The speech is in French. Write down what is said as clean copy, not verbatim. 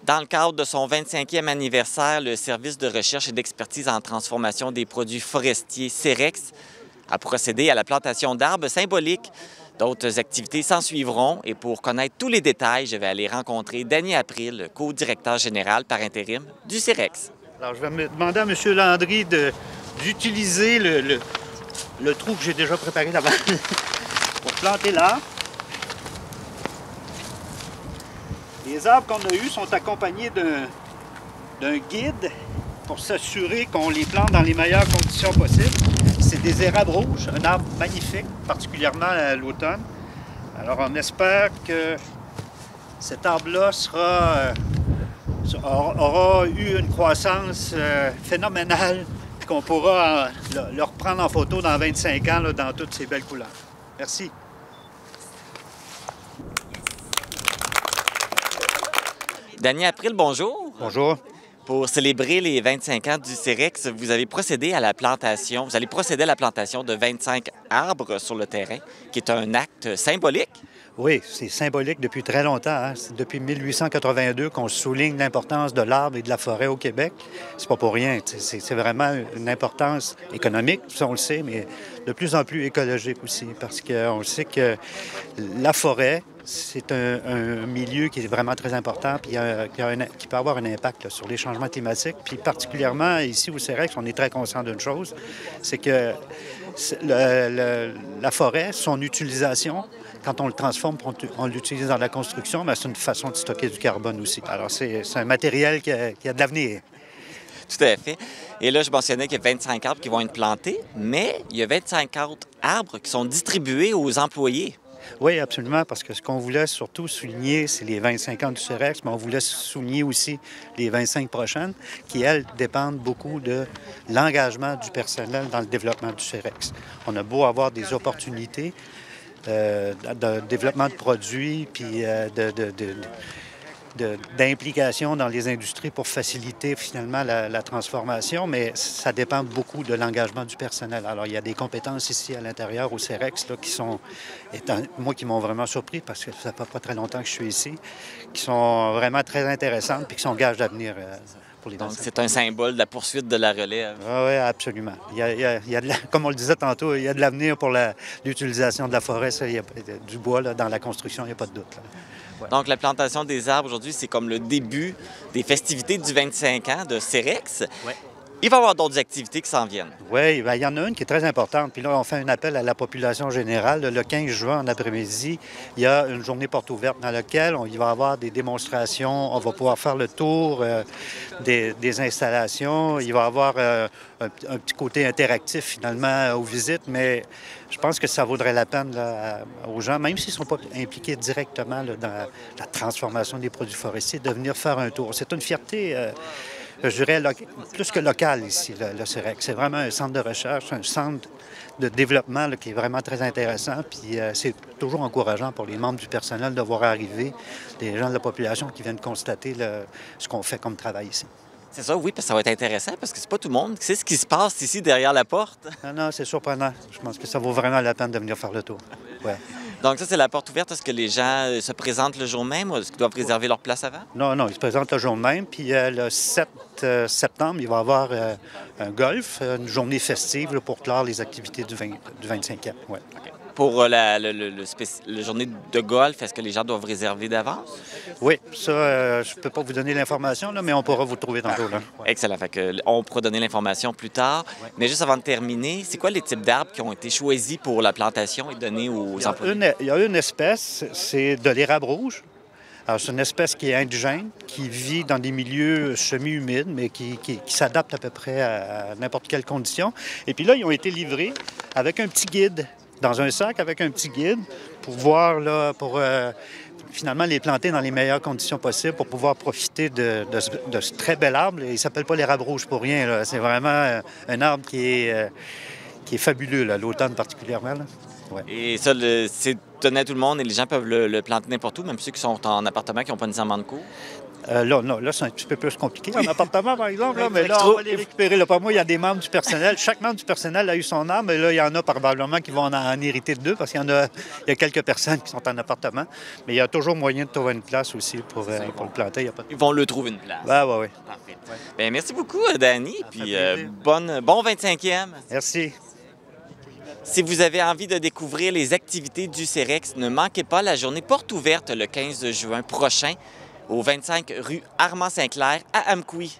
Dans le cadre de son 25e anniversaire, le service de recherche et d'expertise en transformation des produits forestiers CEREX a procédé à la plantation d'arbres symboliques. D'autres activités s'en suivront et pour connaître tous les détails, je vais aller rencontrer Danny April, co-directeur général par intérim du CEREX. Alors, je vais me demander à M. Landry d'utiliser le trou que j'ai déjà préparé d'avant pour planter l'arbre. Les arbres qu'on a eus sont accompagnés d'un guide pour s'assurer qu'on les plante dans les meilleures conditions possibles. C'est des érables rouges, un arbre magnifique, particulièrement à l'automne. Alors on espère que cet arbre-là aura eu une croissance phénoménale et qu'on pourra le reprendre en photo dans 25 ans là, dans toutes ses belles couleurs. Merci. Danny April, bonjour. Bonjour. Pour célébrer les 25 ans du CEREX, vous allez procéder à la plantation. Vous allez procéder à la plantation de 25 arbres sur le terrain, qui est un acte symbolique. Oui, c'est symbolique depuis très longtemps. Hein? C'est depuis 1882 qu'on souligne l'importance de l'arbre et de la forêt au Québec. C'est pas pour rien. C'est vraiment une importance économique, ça on le sait, mais de plus en plus écologique aussi, parce qu'on sait que la forêt, c'est un milieu qui est vraiment très important puis qui peut avoir un impact là, sur les changements climatiques. Puis particulièrement ici au CEREX, on est très conscient d'une chose, c'est que la forêt, son utilisation, quand on le transforme, on l'utilise dans la construction, mais c'est une façon de stocker du carbone aussi. Alors c'est un matériel qui a de l'avenir. Tout à fait. Et là, je mentionnais qu'il y a 25 arbres qui vont être plantés, mais il y a 25 autres arbres qui sont distribués aux employés. Oui, absolument, parce que ce qu'on voulait surtout souligner, c'est les 25 ans du CEREX, mais on voulait souligner aussi les 25 prochaines, qui, elles, dépendent beaucoup de l'engagement du personnel dans le développement du CEREX. On a beau avoir des opportunités de développement de produits, puis d'implication dans les industries pour faciliter finalement la transformation, mais ça dépend beaucoup de l'engagement du personnel. Alors, il y a des compétences ici à l'intérieur au CEREX là, qui m'ont vraiment surpris parce que ça fait pas très longtemps que je suis ici, qui sont vraiment très intéressantes puis qui sont gages d'avenir pour les Donc, danseurs. c'est un symbole de la poursuite de la relève. Oui, absolument. Il y a comme on le disait tantôt, il y a de l'avenir pour l'utilisation de la forêt, ça, du bois là, dans la construction, il n'y a pas de doute. Là. Ouais. Donc, la plantation des arbres aujourd'hui, c'est comme le début des festivités du 25 ans de CEREX. Ouais. Il va y avoir d'autres activités qui s'en viennent. Oui, bien, il y en a une qui est très importante. Puis là, on fait un appel à la population générale. Le 15 juin, en après-midi, il y a une journée porte ouverte dans laquelle il va y avoir des démonstrations. On va pouvoir faire le tour des installations. Il va y avoir un petit côté interactif, finalement, aux visites. Mais je pense que ça vaudrait la peine là, aux gens, même s'ils ne sont pas impliqués directement là, dans la transformation des produits forestiers, de venir faire un tour. C'est une fierté... je dirais, plus que local ici, le CEREX. C'est vraiment un centre de recherche, un centre de développement là, qui est vraiment très intéressant. Puis c'est toujours encourageant pour les membres du personnel de voir arriver des gens de la population qui viennent constater ce qu'on fait comme travail ici. C'est ça, oui, parce que ça va être intéressant parce que c'est pas tout le monde qui sait ce qui se passe ici derrière la porte. Non, c'est surprenant. Je pense que ça vaut vraiment la peine de venir faire le tour. Ouais. Donc ça, c'est la porte ouverte. Est-ce que les gens se présentent le jour même ou est-ce qu'ils doivent réserver leur place avant? Non, ils se présentent le jour même. Puis le 7 septembre, il va y avoir un golf, une journée festive là, pour clore les activités du 25e. Ouais. Okay. Pour la journée de golf, est-ce que les gens doivent réserver d'avance? Oui, ça, je ne peux pas vous donner l'information, là, mais on pourra vous le trouver tantôt. Là. Ouais. Excellent. Fait que, on pourra donner l'information plus tard. Ouais. Mais juste avant de terminer, c'est quoi les types d'arbres qui ont été choisis pour la plantation et donnés aux employés? Il y a une espèce, c'est de l'érable rouge. Alors, c'est une espèce qui est indigène, qui vit dans des milieux semi-humides, mais qui s'adapte à peu près à n'importe quelle condition. Et puis là, ils ont été livrés avec un petit guide, dans un sac avec un petit guide, pour voir, là, finalement les planter dans les meilleures conditions possibles pour pouvoir profiter de ce très bel arbre. Il ne s'appelle pas l'érable rouge pour rien. Là. C'est vraiment un arbre qui est fabuleux, là, l'automne particulièrement. Là. Ouais. Et ça, c'est donné à tout le monde et les gens peuvent le planter n'importe où, même ceux qui sont en appartement qui n'ont pas nécessairement de cours. Là, c'est un petit peu plus compliqué. En appartement, par exemple, là, mais Fait là, que on va les récupérer. Là, par moi, il y a des membres du personnel. Chaque membre du personnel a eu son arbre, mais là, il y en a probablement qui vont en hériter de deux, parce qu'il y a quelques personnes qui sont en appartement. Mais il y a toujours moyen de trouver une place aussi pour le planter. Il y a pas de... Ils vont le trouver une place. Oui. Parfait. Bien, merci beaucoup, Danny. Puis plaisir. bon 25e. Merci. Si vous avez envie de découvrir les activités du CEREX, ne manquez pas la journée porte ouverte le 15 juin prochain au 25 rue Armand-Saint-Clair à Amqui.